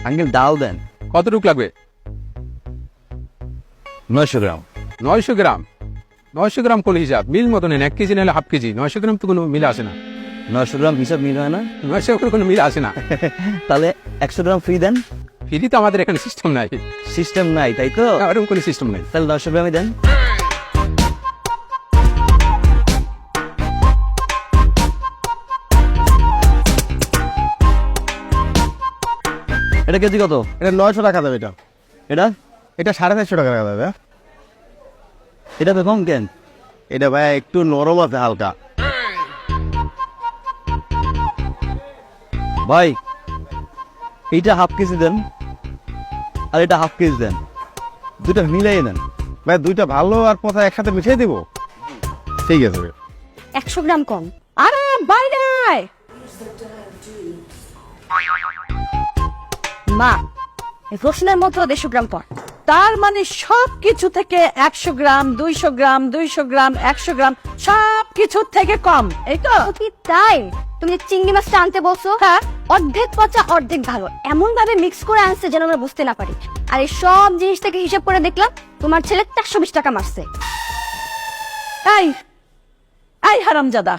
Uncle ডাল দেন। কতটুকু লাগবে? 900 গ্রাম। 900 গ্রাম? 900 গ্রাম কোন হিসাব? মিল মতো নেন, 1 কেজি নাহলে হাফ কেজি। 900 গ্রাম তো কোনো মিল আসে না। 900 গ্রাম হিসাব মিল হয় না? 900 গ্রাম কোনো মিল আসে না। তাহলে 100 গ্রাম ফ্রি দেন। ফ্রি তো আমাদের এখানে সিস্টেম নাই। সিস্টেম নাই তাই তো? এরকম কোনো সিস্টেম নাই। তাহলে 900 গ্রামই দেন। এটা কেজি কত? এটা 900 টাকা দেবে। এটা এটা এটা 450 টাকা দেবে। এটা তো কম কেন? এটা ভাই একটু নরম আছে হালকা। ভাই এইটা হাফ কেজি দেন আর এটা হাফ কেজি দেন, দুটা মিলাই দেন। ভাই দুইটা ভালো আর পচা একসাথে মিশিয়ে দিব। ঠিক আছে 100 গ্রাম কম। আরে বাইরে আয়। মা, এই রসুনের মতো 150 গ্রাম কর। তার মানে সব কিছু থেকে 100 গ্রাম 200 গ্রাম 200 গ্রাম 100 গ্রাম সব কিছু থেকে কম, এই তো? ও কি তাই? তুমি যে চিংড়ি মাছটা আনতে বলছো, হ্যাঁ। অর্ধেক পচা অর্ধেক ভালো এমন ভাবে মিক্স করে আনছে যেন আমরা বুঝতে না পারি। আর এই সব জিনিস থেকে হিসাব করে দেখলাম তোমার ছেলে 420 টাকা মারছে। এই এই হারামজাদা,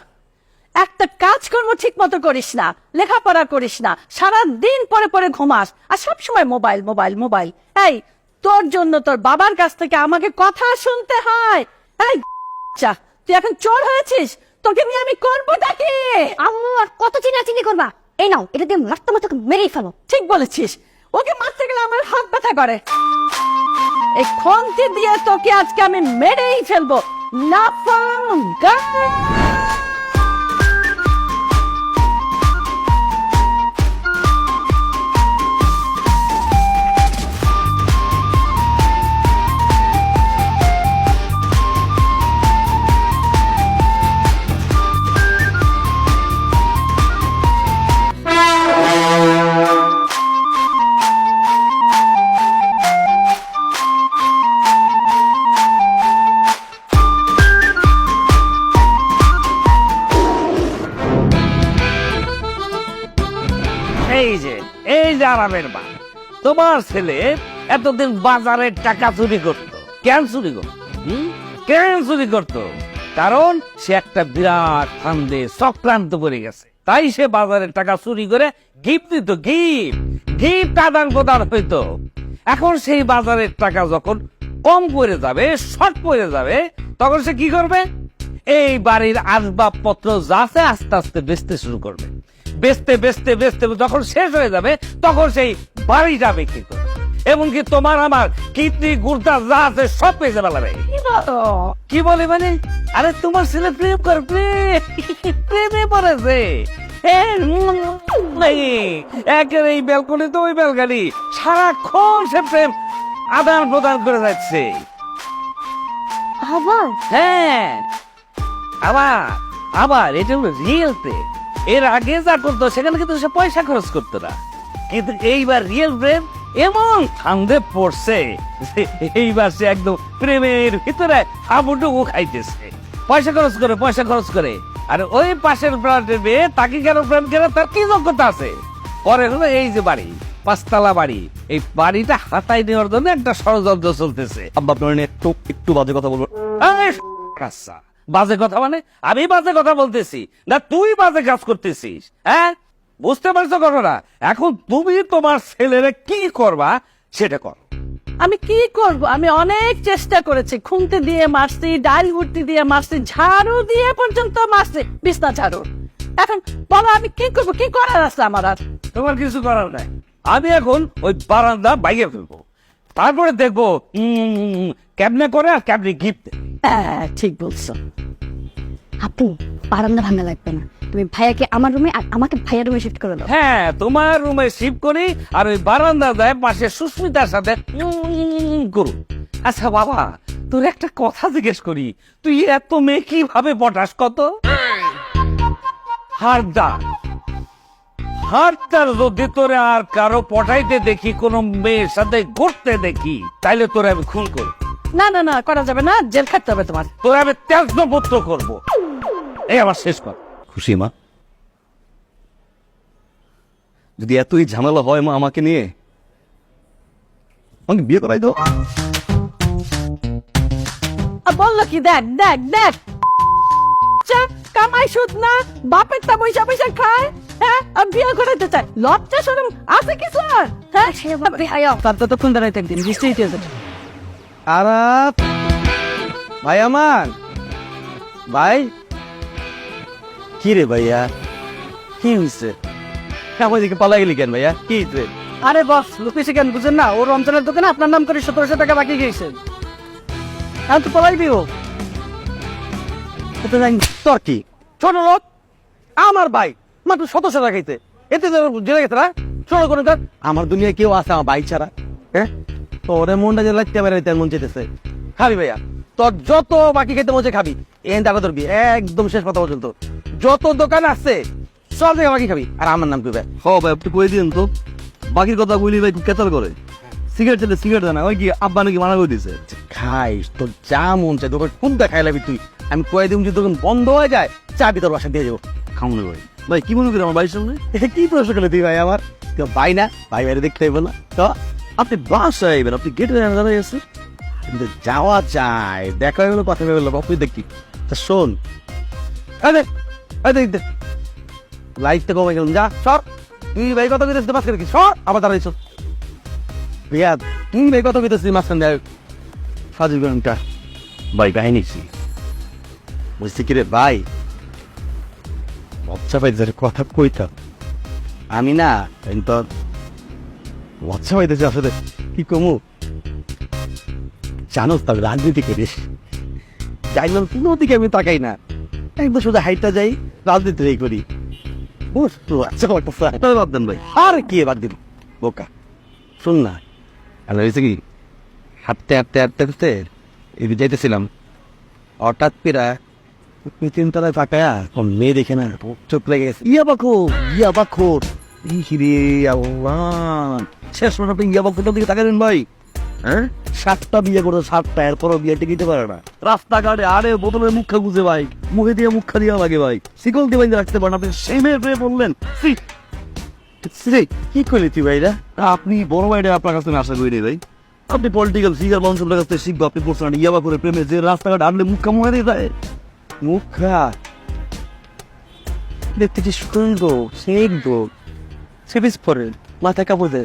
একটা কাজকর্ম ঠিক মতো করিস না, লেখাপড়া করিস না, সারা দিন পরে পরে ঘুমাস আর সব সময় মোবাইল মোবাইল মোবাইল। এই তোর জন্য তোর বাবার কাছ থেকে আমাকে কথা শুনতে হয়। এই চা, তুই এখন চোর হয়েছিস, তোকে নিয়ে আমি করবোটা কি? আম্মু আর কত চিনাচিনি করবা? এই নাও, এটা দিয়ে মারতে মারতে মেরেই ফেলো। ঠিক বলেছিস, ওকে মারতে গেলে আমার হাত ব্যথা করে। এই খন্তি দিয়ে তোকে আজকে আমি মেরেই ফেলবো। লাফাঙ্গা। এই যে আরামের মা, তোমার ছেলে এতদিন বাজারের টাকা চুরি করতো। কেন চুরি করতো? কেন চুরি করতো? কারণ সে একটা বিরাট ফান্দে চক্রান্ত করে গেছে, তাই সে বাজারের টাকা চুরি করে গিফট দিত। গিফট আদান প্রদান হইতো। এখন সেই বাজারের টাকা যখন কম পড়ে যাবে, শর্ট পড়ে যাবে, তখন সে কি করবে? এই বাড়ির আসবাবপত্র যা আছে আস্তে আস্তে বেচতে শুরু করবে। বেচতে বেচতে বেচতে যখন শেষ হয়ে যাবে তখন সেই বাড়িটা বিক্রি করবে। এমনকি তোমার আমার কিডনি গুর্দা যা আছে সব পেয়েছে বেলাবে। কি বলে মানে? আরে তোমার ছেলে প্রেম করে, প্রেমে পড়েছে। একের এই ব্যালকনি তো ওই ব্যালকনি, সারাক্ষণ সে প্রেম আদান প্রদান করে যাচ্ছে। আবার হ্যাঁ, আবার আবার এটা হলো রিয়েল প্রেম। এর আগে যা করতো সেখানে কিন্তু সে পয়সা খরচ করতো না, কিন্তু এইবার রিয়েল প্রেম এমন ফান্দে পড়ছে যে এইবার সে একদম প্রেমের ভিতরে হাবুডুবু খাইতেছে। পয়সা খরচ করে। আর ওই পাশের ফ্ল্যাটের মেয়ে তাকে কেন প্রেম করে, তার কি যোগ্যতা আছে? পরে হলো এই যে বাড়ি, 5 তলা বাড়ি, এই বাড়িটা হাতায় নেওয়ার জন্য একটা ষড়যন্ত্র চলতেছে। আব্বা আপনার নিয়ে একটু বাজে কথা বলবো। আচ্ছা, বাজে কথা মানে? আমি বাজে কথা বলতেছি না, তুই বাজে কাজ করতেছিস। হ্যাঁ, বুঝতে পারছো ঘটনা? এখন তুমি তোমার ছেলেরে কি করবা সেটা কর। আমি কি করব? আমি অনেক চেষ্টা করেছি, খুন্তি দিয়ে মারছি, ডাল ভুট্টি দিয়ে মারছি, ঝাড়ু দিয়ে পর্যন্ত মারছি, বিছনা ঝাড়ু। এখন বলো আমি কি করব? কি করার আছে আমার আর? তোমার কিছু করার নাই। আমি এখন ওই বারান্দা বাইরে ফেলবো, তারপরে দেখবো কেমনে করে আর কেমনে গিফট। হ্যাঁ, ঠিক বলছো। আপু, বারান্দা ভাঙা লাগবে না, তুমি ভাইয়াকে আমার রুমে আর আমাকে ভাইয়ার রুমে শিফট করে দাও। হ্যাঁ, তোমার রুমে শিফট করি আর ওই বারান্দা যায় পাশে সুস্মিতার সাথে করু। আচ্ছা বাবা, তোর একটা কথা জিজ্ঞেস করি, তুই এত মেয়ে কিভাবে পটাস? কত হারদার যদি তোরে আর কারো পটাইতে দেখি, কোন মেয়ের সাথে ঘুরতে দেখি, তাইলে তোরে আমি খুন করব। না না না, করা যাবে না, জেল খাটতে হবে তোমার। তোরে আমি ত্যাজ্যপুত্র করবো। এই আমার শেষ কর। খুশি মা? যদি এতই ঝামেলা হয় মা আমাকে নিয়ে, আমাকে বিয়ে করাই দাও। বললো কি, দেখ দেখ দেখ, কামাই সুদ না, বাপের তা পয়সা পয়সা খায়, হ্যাঁ, আর বিয়ে করাইতে চায়। লজ্জা শরম আছে কিছু আর? হ্যাঁ, তার ততক্ষণ দাঁড়াইতে একদিন বৃষ্টি হইতেছে। আরাপ ভাই আমার ভাই, কি রে ভাইয়া, কি হয়েছে? আমার দিকে পালা গেলি কেন ভাইয়া, কি হয়েছে? আরে বস, লুকিয়েছে কেন বুঝেন না? ও রমজানের দোকানে আপনার নাম করে 1700 টাকা বাকি গিয়েছে। এখন তো পলাইবি ও। তোর কি ছোট লোক আমার ভাই মাত্র 1700 টাকা খাইতে, এতে জেলে গেছে না ছোট করে তার। আমার দুনিয়ায় কেউ আছে আমার ভাই ছাড়া? হ্যাঁ তোরে মনটা যে লাগতে পারে তার মন চেতেছে। খাবি ভাইয়া, তোর যত বাকি খেতে মজা খাবি, এন টাকা ধরবি একদম শেষ কথা পর্যন্ত। যত দোকান আছে সব জায়গায় বাকি খাবি, আর আমার নাম কি ভাই? হ ভাই, আপনি কই দিন তো, বাকির কথা বলি ভাই খুব কেতাল করে। সিগারেট চাইলে সিগারেট দেয় না, ওই কি আব্বা নাকি মানা করে দিছে। খাইস তোর যা মন চাই, দোকান কোনটা খাই লাগবি তুই। আমি কয়ে দিম যে দোকান বন্ধ হয়ে যায়, চাবি তোর বাসা দিয়ে যাবো। খামনে ভাই, ভাই কি মনে করি আমার বাড়ির সামনে? কি প্রশ্ন করলে তুই ভাই আমার? কেউ ভাই না, ভাই বাইরে দেখতে হইব না তো? আপনি বাসায় আইবেন, আপনি গেটে দাঁড়াই আছে। কিন্তু যাওয়া চাই, দেখা হয়ে গেলো, কথা হয়ে গেলো, বাপুই দেখি। তা শোন, দেখ লাইটটা কমে গেলাম, যা সর। তুই ভাই কথা কইতেছিস মাঝখানে কি সর, আবার দাঁড়াইছ। বিয়া তুই ভাই কথা কইতেছিস মাঝখানে সাজু গরমটা ভাই বাহিনীছি বুঝছি কি রে ভাই, লজ্জা পাইতে কথা কইতাম আমি না, কিন্তু লজ্জা পাইতেছি আসলে কি কমু। জানোস তবে রাজনীতি করিস, যাইলাম কোনো দিকে আমি তাকাই না, একদম শুধু হাইটটা যাই, রাজনীতি করি। বুঝতো আচ্ছা বাদ দেন ভাই। আর কি বাদ দিল বোকা। শোন না, আর হয়েছে কি, হাঁটতে হাঁটতে হাঁটতে হাঁটতে এদিকে যাইতেছিলাম, হঠাৎ পেরা তিনতলায় ফাঁকায়া মেয়ে দেখে না চোখ লেগে গেছে। ইয়া বাখর হিরে আল্লাহ, শেষ পর্যন্ত আপনি ইয়া বাখরটার দিকে তাকালেন ভাই। হ্যাঁ, 7টা বিয়ে করে 7টা, এরপরও বিয়ে টিকিতে পারে না। রাস্তাঘাটে আরে বোতলের মুখা গুজে ভাই, মুখে দিয়ে মুখা দিয়া লাগে ভাই, শিকল দিয়ে বাইন্ধে রাখতে পারেন। আপনি সেই মেয়ে পেয়ে বললেন কি করলি তুই ভাইরা? আপনি বড় ভাইটা আপনার কাছে আমি আশা করি রে ভাই। আপনি পলিটিক্যাল ফিগার মানুষের কাছ থেকে শিখবো, আপনি পড়ছেন ইয়াবা করে প্রেমে যে রাস্তাঘাট আনলে মুখা মুখে দিয়ে যায়। মুখা দেখতে যে সুন্দর, সুন্দর সেভিস পরে, মাথা কাপড়ে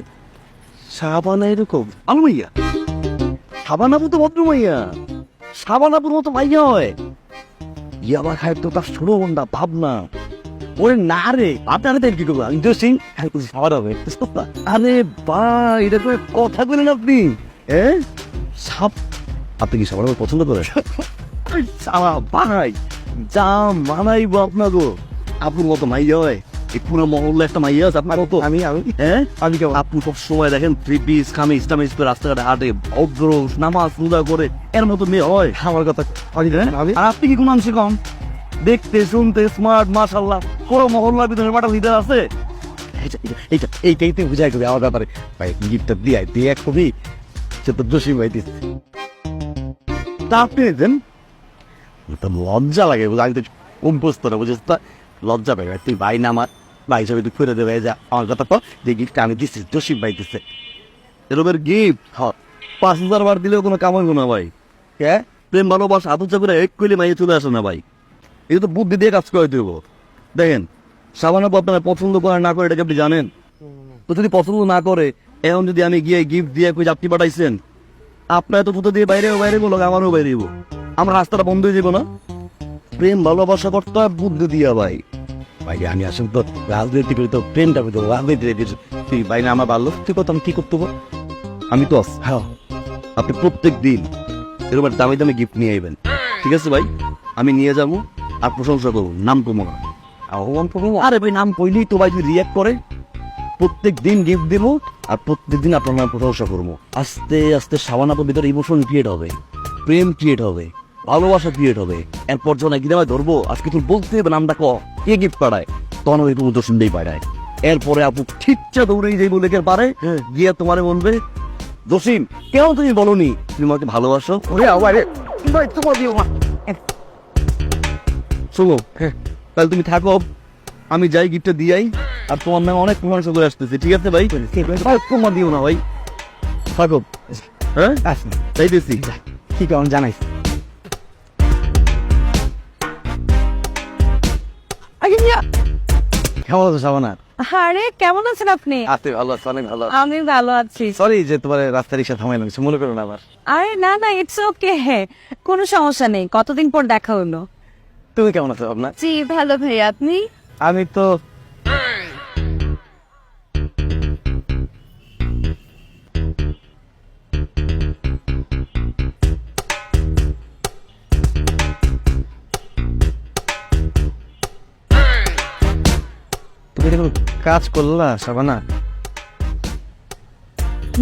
সাবানা এরকম। আলু মাইয়া, সাবানাপুর তো ভদ্র মাইয়া, সাবানাপুর মতো মাইয়া হয়। ইয়াবা খায় তো তার ছোট বন্ধা ভাবনা। ওরে না রে, আপনারা তো কি করবো, ইন্টারেস্টিং সাবান হবে। আরে ভাই, এটা তো কথা বলেন আপনি। হ্যাঁ, সাপ, আপনি কি সাবান পছন্দ করেন? সাবা ভাই, যা মানাইবো আপনাকে। আপুর মতো মাইয়া হয়, এই পুরো মহল্লা একটা মাইয়া আছে আপনার মতো। আমি হ্যাঁ, আমি কেমন? আপনি সব সময় দেখেন 3 পিস খামিজ টামিজ করে রাস্তাঘাটে হাঁটে, ভদ্র নামাজ রোজা করে, এর মতো মেয়ে হয়? আমার কথা আর আপনি কি কোন অংশে কম? দেখতে শুনতে স্মার্ট, মাশাআল্লাহ, পুরো মহল্লার ভিতরে মাটা লিডার আছে। এইটাই তো বুঝাই করবি আমার ব্যাপারে। ভাই গিফটটা দিয়ে এক কবি, সে তো জসিম ভাই দিচ্ছে। তা আপনি দেন, তো লজ্জা লাগে, আমি তো অভ্যস্ত না, বুঝেছ তো, লজ্জা পাই ভাই। তুই ভাই না আমার, ভাই হিসাবে তুই ফিরে দেবে যা। আমার কথা তো যে গিফটটা আমি দিচ্ছি, জসিম ভাই দিচ্ছে। এরকমের গিফট 5000 বার দিলেও কোনো কাম হইব না ভাই। হ্যাঁ, প্রেম ভালোবাসা আদর করে এক কইলে মাইয়ে চলে আসে না ভাই। এই তো বুদ্ধি দিয়ে কাজ করে দেবো। দেখেন, সাবানাপু আপনারা পছন্দ করে না করে, এটাকে আপনি জানেন তো? যদি পছন্দ না করে, এখন যদি আমি গিয়ে গিফট দিয়ে কই আপনি পাঠাইছেন, আপনার তো ফুটো দিয়ে বাইরে বাইরে বলো, আমারও বাইরে দিব, আমার রাস্তাটা বন্ধ হয়ে যাবো না? প্রেম ভালোবাসা করতে হয় বুদ্ধি দিয়া ভাই। ভাই আমি আসলে তো রাজনীতি করি, তো প্রেমটা করতে রাজনীতি। তুই ভাই না আমার ভালো, তুই কত আমি কি করতে পারবো? আমি তো আছি। হ্যাঁ, আপনি প্রত্যেক দিন এরকম একটা দামি দামি গিফট নিয়ে আইবেন, ঠিক আছে ভাই? আমি নিয়ে যাবো আর প্রশংসা করবো, নাম কমো না। আহ্বান করবো। আরে ভাই, নাম কইলেই তো ভাই যদি রিয়াক্ট করে, প্রত্যেক দিন গিফট দেবো আর প্রত্যেক দিন আপনার নাম প্রশংসা করবো। আস্তে আস্তে সাবানাপুর ভিতরে ইমোশন ক্রিয়েট হবে, প্রেম ক্রিয়েট হবে, ভালোবাসা ক্রিয়েট হবে। এরপর যখন একদিন আমি ধরবো, আজকে তুই বলতে হবে নামটা কে গিফট পাঠায়, তখন ওই তুমি দর্শনটাই পাঠায়। এরপরে আপু ঠিকটা দৌড়েই যাই বলে পারে, গিয়ে তোমারে বলবে, জসিম কেন তুমি বলনি তুমি আমাকে ভালোবাসো? ওরে আবার ভাই তোমার দিও না। শোনো, তাহলে তুমি থাকো, আমি যাই গিফটটা দিয়াই, আর তোমার নামে অনেক প্রশংসা করে আসতেছি, ঠিক আছে ভাই? ভাই তোমার দিও না ভাই। থাকো হ্যাঁ আচ্ছা চাইতেছি কি কেমন জানাইস কেমন আছো শাবানা? আরে কেমন আছেন আপনি? আছি ভালো আছি, অনেক ভালো আছি। আমি ভালো আছি। সরি যে তোমার রাস্তা রিক্সা থামাইলাম, কিছু মনে করো না আবার। আরে না না, ইটস ওকে, কোনো সমস্যা নেই। কতদিন পর দেখা হলো। তুমি কেমন আছো আপনার? জি ভালো ভাই, আপনি? আমি তো তুমি কোনো কাজ করলা শাবানা?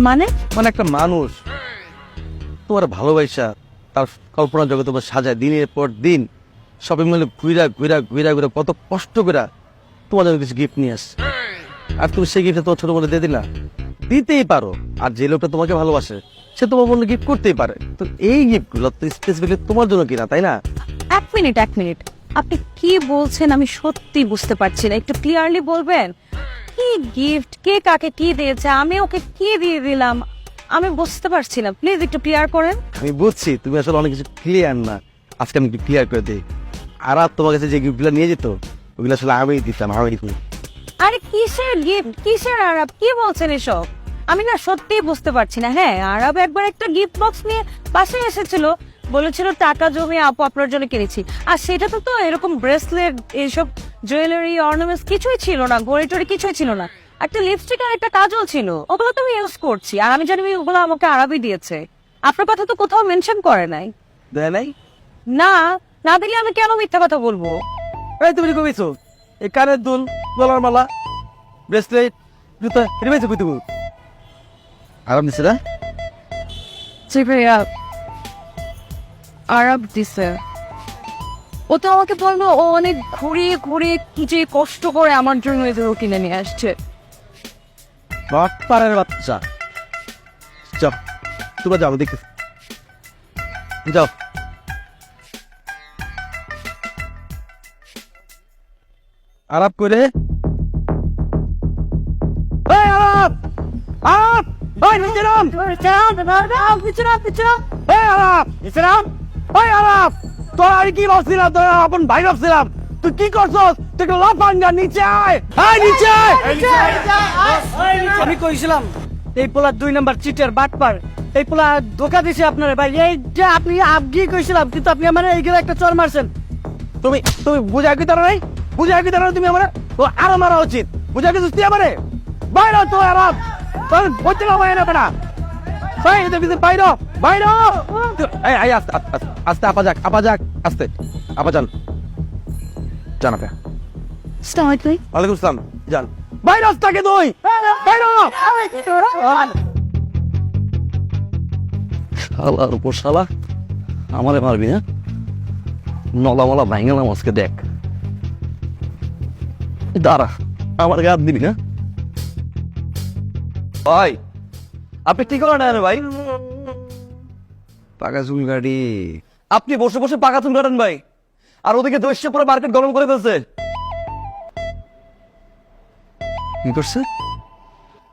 মানে? মানে একটা মানুষ তোমার ভালোবাসা তার কল্পনা জগতে তোমার সাজায় দিনের পর দিন শপিং মলে ঘুরা ঘুরা ঘুরা ঘুরা কত কষ্ট করে তোমার জন্য কিছু গিফট নিয়ে আসছে, আর তুমি সেই গিফটটা তোমার ছোট মনে দিয়ে দিলা। দিতেই পারো, আর যে লোকটা তোমাকে ভালোবাসে সে তোমার মনে গিফট করতেই পারে, তো এই গিফটগুলো তো স্পেসিফিকলি তোমার জন্য কিনা, তাই না? এক মিনিট, আপনি কি বলছেন আমি সত্যি বুঝতে পারছি না। একটু ক্লিয়ারলি বলবেন কি গিফট, কে কাকে কি দিয়েছে, আমি ওকে কি দিয়ে দিলাম, আমি বুঝতে পারছি না। প্লিজ একটু ক্লিয়ার করেন। আমি বুঝছি তুমি আসলে অনেক কিছু ক্লিয়ার না, আজকে আমি একটু ক্লিয়ার করে দিই। আর তোমার কাছে যে গিফটগুলো নিয়ে যেত ওগুলো আসলে আমি দিতাম, আমি দিতাম। আরে কিসের গিফট, কিসের আরব, কি বলছেন এসব? আমি না সত্যি বুঝতে পারছি না। হ্যাঁ, আরব একবার একটা গিফট বক্স নিয়ে বাসায় এসেছিল, বলেছিল টাকা জমিয়ে আপু আপনার জন্য কিনেছি। আর সেটা তো এরকম ব্রেসলেট, এইসব জুয়েলারি, অর্নামেন্টস কিছুই ছিল না, ঘড়ি টড়ি কিছুই ছিল না। একটা লিপস্টিক আর একটা কাজল ছিল, ওগুলো তো আমি ইউজ করছি। আর আমি জানি ওগুলো আমাকে আরবই দিয়েছে। আপনার কথা তো কোথাও মেনশন করে নাই। দেয় নাই? না, না দিলে আমি কেন মিথ্যা কথা বলবো? এই তুমি কইছো এই কানের দুল, গলার মালা, ব্রেসলেট, জুতা এটা পাইছো কই তুমি? আরাম দিছে না? জি ভাইয়া, আরব দিছে। ও তো আমাকে বললো ও অনেক ঘুরিয়ে ঘুরিয়ে কি যে কষ্ট করে আমার জন্য এদের কিনে নিয়ে আসছে। বাটপাড়ের বাচ্চা। যাও তোমরা যাও, দেখে যাও। আরাপ করে এই আরাপ, আরাপ, ওই নিচে নাম, এই আরাপ, নিচে নাম, ওই আরাপ। তোর আর কি ভাবছিলাম, তোর আপন ভাই ভাবছিলাম, তুই কি করছস? তুই লাফাঙ্গা, নিচে আয়, আয় নিচে আয়। আমি কইছিলাম এই পোলা 2 নাম্বার চিটার বাটপার, এই পোলা ধোকা দিছে আপনারে ভাই। এই যে আপনি আবগি কইছিলাম, কিন্তু আপনি আমার এইগুলো একটা চর মারছেন। তুমি তুমি বুঝা কি তারা নাই, বুঝা কি তারা তুমি আমার তো আরো মারা উচিত, বুঝা কি তুই আমারে বাইরে তো আরাম তোর বলতে না বাইরে না ভাই, এটা বিজে বাইরে বাইরে। এই এই আস্তে আস্তে আস্তে, আপা যাক, আপা যাক, আস্তে আপা যান, জান আপা। আসসালামু আলাইকুম। ওয়ালাইকুম আসসালাম, যান বাইরে আসতাকে তুই বাইরে। শালার উপর শালা, আমারে মারবি না? নলা মলা ভাঙালাম আজকে, দেখ। দাঁড়া, আমার গায়ে হাত দিবি না? ভাই আপনি ঠিক করেন না ভাই, পাকা চুল গাড়ি। আপনি বসে বসে পাকা চুল কাটেন ভাই, আর ওদিকে দস্যে পুরো মার্কেট গরম করে ফেলছে। কি করছে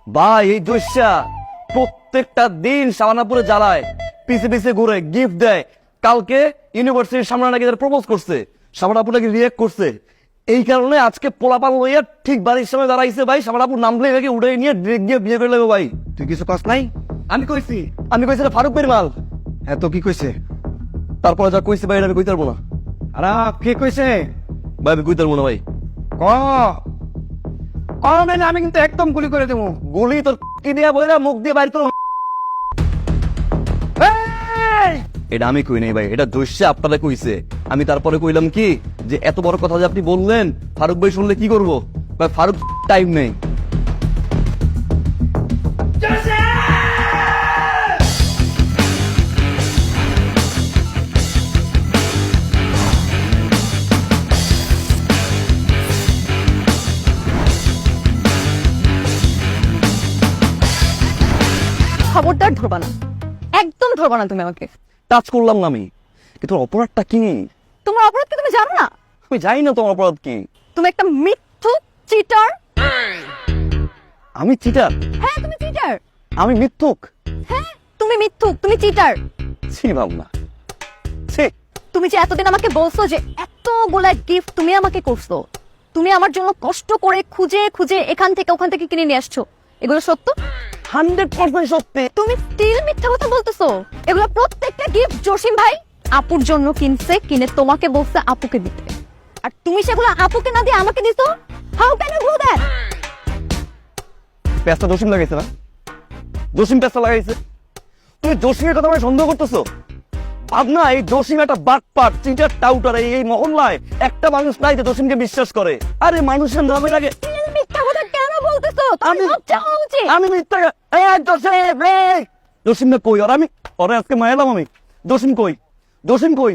ভাই এই দস্যা প্রত্যেকটা দিন শাবানাপুরে জ্বালায়, পিছে পিছে ঘুরে গিফট দেয়। কালকে ইউনিভার্সিটির সামনে নাকি প্রপোজ করছে, শাবানাপুর নাকি রিয়েক্ট করছে। এই কারণে আজকে পোলাপাল লইয়া ঠিক বাড়ির সামনে দাঁড়াইছে ভাই, শাবানাপুর নামলে নাকি উঠে নিয়ে ডিরেক্ট গিয়ে বিয়ে করে নেবে ভাই। তুই কিছু কস নাই? আমি কইছি ফারুক বের মাল। এত কি কইছে? তারপরে যা কইছে ভাই এটা আমি কইতে পারবো না আরাপ কে কইছে? ভাই, আমি কইতে পারবো না ভাই। ক মানে আমি কিন্তু একদম গুলি করে দেবো। গুলি তোর কি দিয়া বইরা মুখ দিয়ে বাইরে তোর। এটা আমি কই নাই ভাই, এটা দস্যা আপনারা কইছে। আমি তারপরে কইলাম কি যে এত বড় কথা যে আপনি বললেন, ফারুক ভাই শুনলে কি করবো ভাই? ফারুক টাইম নেই। খবরদার ধরবা না, একদম ধরবা না তুমি আমাকে। টাচ করলাম না আমি, কিন্তু অপরাধটা কি? তোমার অপরাধ কি তুমি জানো না? আমি জানি না তোমার অপরাধ কি। তুমি একটা মিথ্যুক, চিটার। আমি চিটার? হ্যাঁ তুমি চিটার। আমি মিথ্যুক? হ্যাঁ তুমি মিথ্যুক, তুমি চিটার। ছি ভাবনা, ছি। তুমি যে এতদিন আমাকে বলছো যে এতগুলা গিফট তুমি আমাকে করছো, তুমি আমার জন্য কষ্ট করে খুঁজে খুঁজে এখান থেকে ওখান থেকে কিনে নিয়ে আসছো, এগুলো সত্য? 100% সত্যি। তুমি স্টিল মিথ্যা কথা বলতেছো। এগুলো প্রত্যেকটা গিফট জসিম ভাই আপুর জন্য কিনছে, কিনে তোমাকে বলছে আপুকে দিতে, আর তুমি সেগুলো আপুকে না দিয়ে আমাকে দিছো। How can you do that? পেঁচটা জসিম লাগাইছে না? জসিম পেঁচটা লাগাইছে। তুমি জসিমের কথা মানে সন্দেহ করতেছো? ভাবনা, এই জসিম একটা বাটপাট, চিটার, টাউটার। এই মহল্লায় একটা মানুষ নাই যে জসিমকে বিশ্বাস করে। আরে মানুষের নামের আগে মিথ্যা কথা কেন বলতেছো? আমি লজ্জা হওয়া উচিত। আমি মিথ্যা জসিম না কই? আর আমি ওরে আজকে মায়ালাম। আমি জসিম কই? জসিম কই?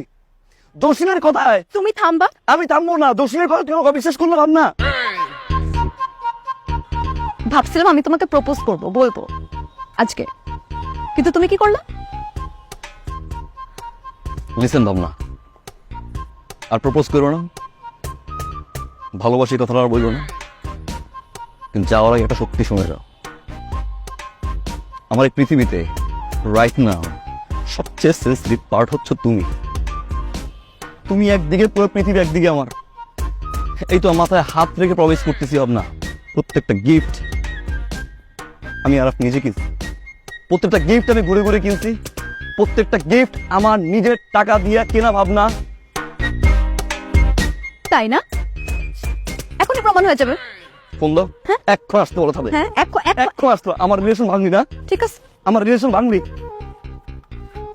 জসিমের কথায় তুমি থামবা। আমি থামবো না। জসিমের কথা তুমি বিশ্বাস করলে ভাবনা? ভাবছিলাম আমি তোমাকে প্রপোজ করব, বলবো আজকে, কিন্তু তুমি কি করলা? লিসেন ভাবনা, আর প্রপোজ করো না, ভালোবাসি কথাটা আর বলবো না, কিন্তু যাওয়ার আগে একটা সত্যি শুনে যাও। আমার এই পৃথিবীতে রাইট নাও সবচেয়ে সেন্সিটিভ পার্ট হচ্ছে তুমি। তুমি একদিকে, পুরো পৃথিবী একদিকে আমার। এই তো মাথায় হাত রেখে প্রবেশ করতেছি ভাবনা। প্রত্যেকটা গিফট আমি আর নিজে কিনছি, প্রত্যেকটা গিফট আমি ঘুরে ঘুরে কিনছি, প্রত্যেকটা গিফট আমার নিজের টাকা দিয়ে কেনা ভাবনা। তাই না? এখনই প্রমাণ হয়ে যাবে। ফোন দাও, এখন আসতে বলো তাহলে। হ্যাঁ এখন আসতে। আমার রিলেশন ভাঙবি না? ঠিক আছে। আমার রিলেশন ভাঙবি?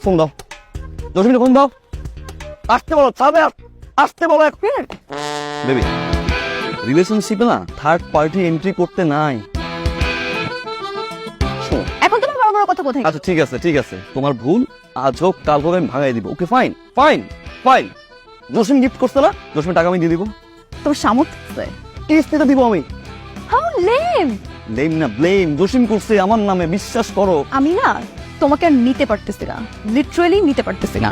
ফোন দাও, 10 মিনিট ফোন দাও। আসতে বলো, চাবে আসতে বলো এখন। বেবি, রিলেশনশিপে না থার্ড পার্টি এন্ট্রি করতে নাই। শোনো, এখন তুমি বড় বড় কথা কোথায়? আচ্ছা ঠিক আছে, ঠিক আছে, তোমার ভুল। আজ হোক কাল হোক আমি ভাঙাই দিব। Okay fine fine fine. Jasim gift করছে না, জসিমের টাকা আমি দিয়ে দিব। তোর সামর্থ্য? কিস্তিতে দিব আমি। How lame. ব্লেম না, ব্লেম। জসিম করছে আমার নামে, বিশ্বাস করো। আমি না তোমাকে আর নিতে পারতেছি না, লিটারালি নিতে পারতেছি না।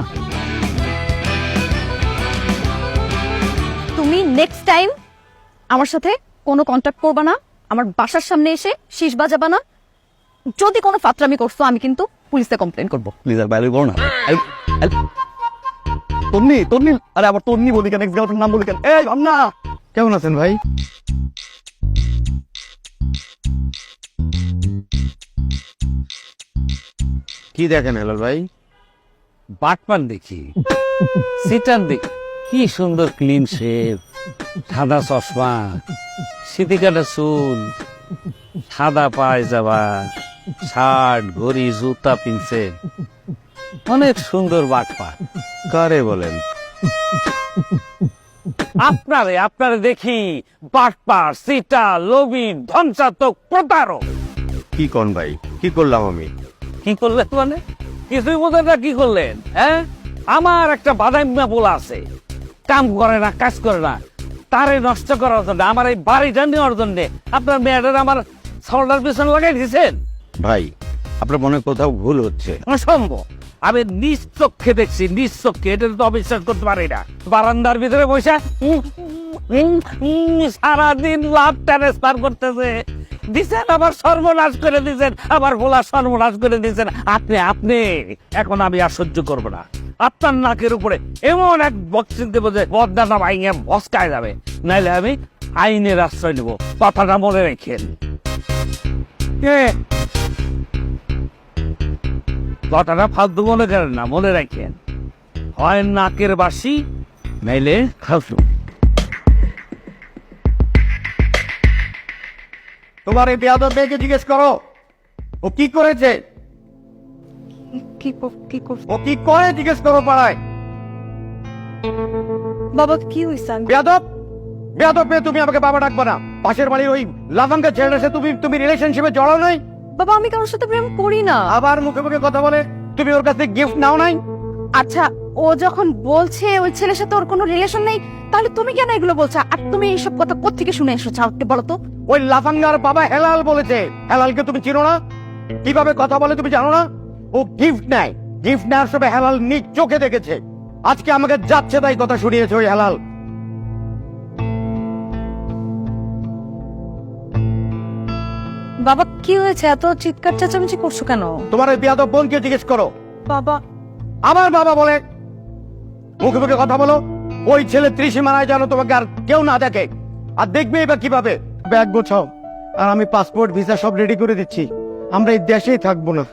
তুমি নেক্সট টাইম আমার সাথে কোনো কন্ট্যাক্ট করবা না, আমার বাসার সামনে এসে শীষ বাজাবা না। যদি কোনো ফাতরামি করছো আমি কিন্তু পুলিশে কমপ্লেন করবো। প্লিজ আর বাইরে করো না। তন্নি, তন্নি, আরে আবার তন্নি বলি কেন? এক্স নাম বলি কেন? এই ভাবনা, কেমন আছেন ভাই? কি দেখেন হেলাল ভাই? বাটপান দেখি, সিটান দেখি। কি সুন্দর ক্লিন শেভ, সাদা চশমা, সিটি কাটা চুল, সাদা পায়জামা, শার্ট, ঘড়ি, জুতা পিনছে। অনেক সুন্দর বাটপান। কারে বলেন? আপনারে দেখি বাটপার, সিটা, লবিন, ধ্বংসাত্মক, প্রতারক। কি কোন ভাই? কি করলাম আমি? কি করলেন মানে? কিছুই বোঝেন না কি করলেন? হ্যাঁ, আমার একটা বাদাইমা বলা আছে, কাম করে না, কাজ করে না, তারে নষ্ট করার জন্য, আমার এই বাড়িটা নেওয়ার জন্য আপনার মেয়েদের আমার শোল্ডার পিছনে লাগাই দিয়েছেন। ভাই, আপনার মনে কোথাও ভুল হচ্ছে। অসম্ভব। আমি নিজ চোখে দেখছি, নিজ চোখে। এটা তো অবিশ্বাস করতে পারি না। বারান্দার ভিতরে বসে সারাদিন লাভ ট্রান্সফার করতেছে। দিচ্ছেন আবার সর্বনাশ করে দিচ্ছেন, আবার ভোলা সর্বনাশ করে দিচ্ছেন। আপনি এখন আমি আর সহ্য করবো না। আপনার নাকের উপরে এমন এক বক্সিং দেবো যে বদনাটা ভাইঙে ভস্কায় যাবে, নাইলে আমি আইনের আশ্রয় নেব। কথাটা মনে রেখেন। কথাটা ফালতু মনে করেন না, মনে রাখেন। হয় নাকের বাসি, নাইলে খাসু। তোমার এই বেয়াদব মেয়েকে জিজ্ঞেস করো ও কি করেছে। ও কি করে জিজ্ঞেস করো পাড়ায়। বাবা কি হইছে? বেয়াদব, বেয়াদব মেয়ে, তুমি আমাকে বাবা ডাকবো না। পাশের বাড়ির ওই লাভাঙ্গা ছেলের সাথে তুমি রিলেশনশিপে জড়াও নাই? বাবা আমি কারোর সাথে প্রেম করি না। আবার মুখে মুখে কথা বলে। তুমি ওর কাছে গিফট নাও নাই? আচ্ছা ও যখন বলছে ওই ছেলের সাথে ওর কোনো রিলেশন নেই, তাহলে তুমি কেন এগুলো বলছো? আর তুমি এইসব কথা কোত্থেকে শুনে এসেছো আপনি বলো তো? ওই লাফাঙ্গার বাবা হেলাল বলেছে। হেলালকে তুমি চিনো না? কিভাবে কথা বলে তুমি জানো না? ও গিফট নেয়, গিফট নেওয়ার সময় হেলাল নিজ চোখে দেখেছে। আজকে আমাকে যাচ্ছে তাই কথা শুনিয়েছে ওই হেলাল। বাবা কি হয়েছে, এত চিৎকার চেঁচামেচি করছো কেন? তোমার ওই বিয়াদব বোনকে জিজ্ঞেস করো। বাবা আমার বাবা বলে মুখে মুখে কথা বলো, ওই ছেলে ত্রিসীমানায় যেন তোমাকে আর কেউ না দেখে। আর দেখবে এবার কিভাবে? ব্যাগ গোছাও, আর আমি পাসপোর্ট ভিসা সব রেডি করে দিচ্ছি। আমরা এই দেশেই থাকবো না।